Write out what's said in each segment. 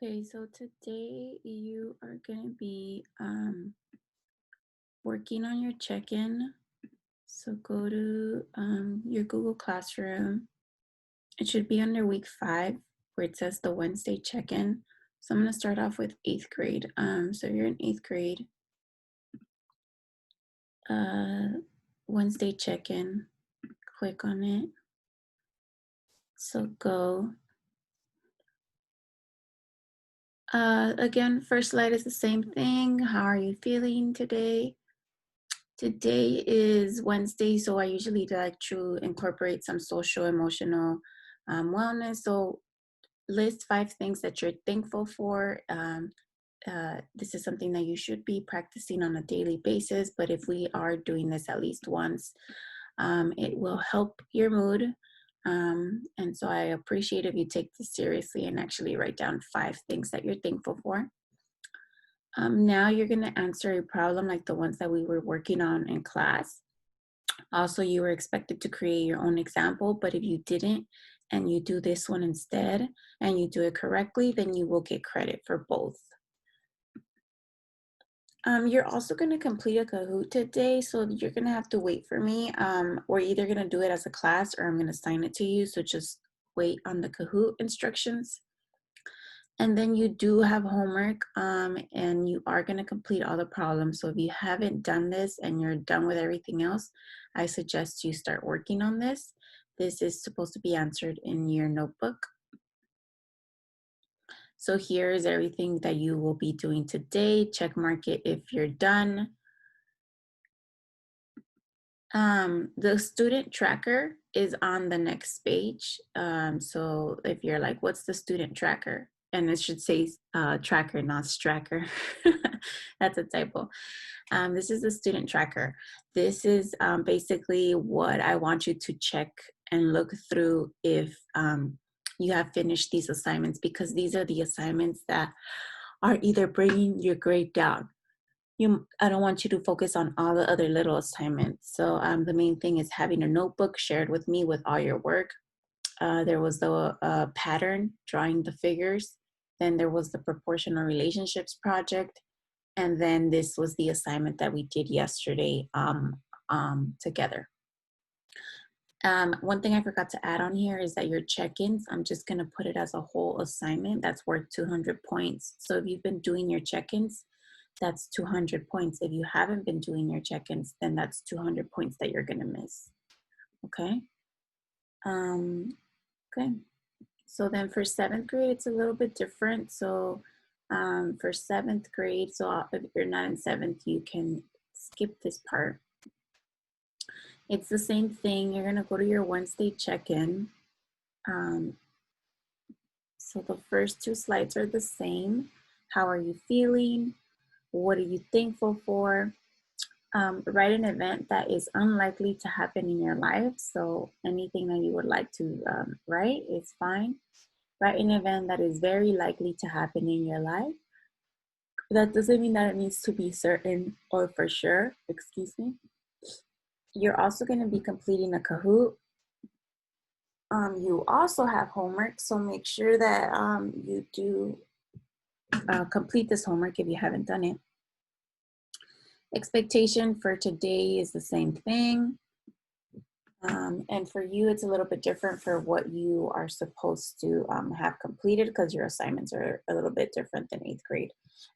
Okay, so today you are going to be working on your check-in. So go to your Google Classroom. It should be under week 5 where it says the Wednesday check-in. So I'm going to start off with 8th grade. So you're in 8th grade. Wednesday check-in. Click on it. So go. Again, first slide is the same thing. How are you feeling today? Today is Wednesday, so I usually like to incorporate some social emotional wellness. So list 5 things that you're thankful for. This is something that you should be practicing on a daily basis, but if we are doing this at least once, it will help your mood. And so I appreciate if you take this seriously and actually write down 5 things that you're thankful for. Now you're going to answer a problem like the ones that we were working on in class. Also, you were expected to create your own example, but if you didn't and you do this one instead and you do it correctly, then you will get credit for both. You're also going to complete a Kahoot today, so you're going to have to wait for me. We're either going to do it as a class or I'm going to assign it to you, so just wait on the Kahoot instructions. And then you do have homework, and you are going to complete all the problems. So if you haven't done this and you're done with everything else, I suggest you start working on this. This is supposed to be answered in your notebook. So here is everything that you will be doing today. Check mark it if you're done. The student tracker is on the next page. So if you're like, what's the student tracker? And it should say tracker, not stracker. That's a typo. This is the student tracker. This is basically what I want you to check and look through if you have finished these assignments, because these are the assignments that are either bringing your grade down. I don't want you to focus on all the other little assignments. So the main thing is having a notebook shared with me with all your work. There was the pattern, drawing the figures. Then there was the proportional relationships project. And then this was the assignment that we did yesterday together. One thing I forgot to add on here is that your check-ins, I'm just gonna put it as a whole assignment that's worth 200 points. So if you've been doing your check-ins, that's 200 points. If you haven't been doing your check-ins, then that's 200 points that you're gonna miss, okay? Okay, so then for 7th grade, it's a little bit different. So for 7th grade, so if you're not in 7th, you can skip this part. It's the same thing. You're gonna go to your Wednesday check-in. So the first 2 slides are the same. How are you feeling? What are you thankful for? Write an event that is unlikely to happen in your life. So anything that you would like to write is fine. Write an event that is very likely to happen in your life. That doesn't mean that it needs to be certain or for sure, excuse me. You're also going to be completing a Kahoot. You also have homework, so make sure that you do complete this homework if you haven't done it. Expectation for today is the same thing. And for you, it's a little bit different for what you are supposed to have completed, because your assignments are a little bit different than 8th grade.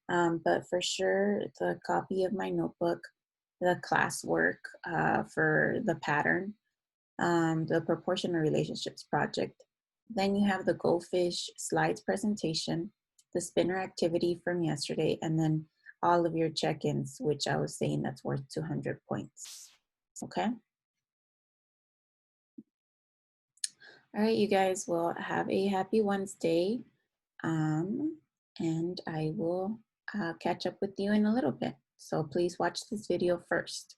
But for sure, the copy of my notebook, the classwork for the pattern, the proportional relationships project. Then you have the goldfish slides presentation, the spinner activity from yesterday, and then all of your check-ins, which I was saying that's worth 200 points. Okay. All right, you guys will have a happy Wednesday. And I will catch up with you in a little bit. So please watch this video first.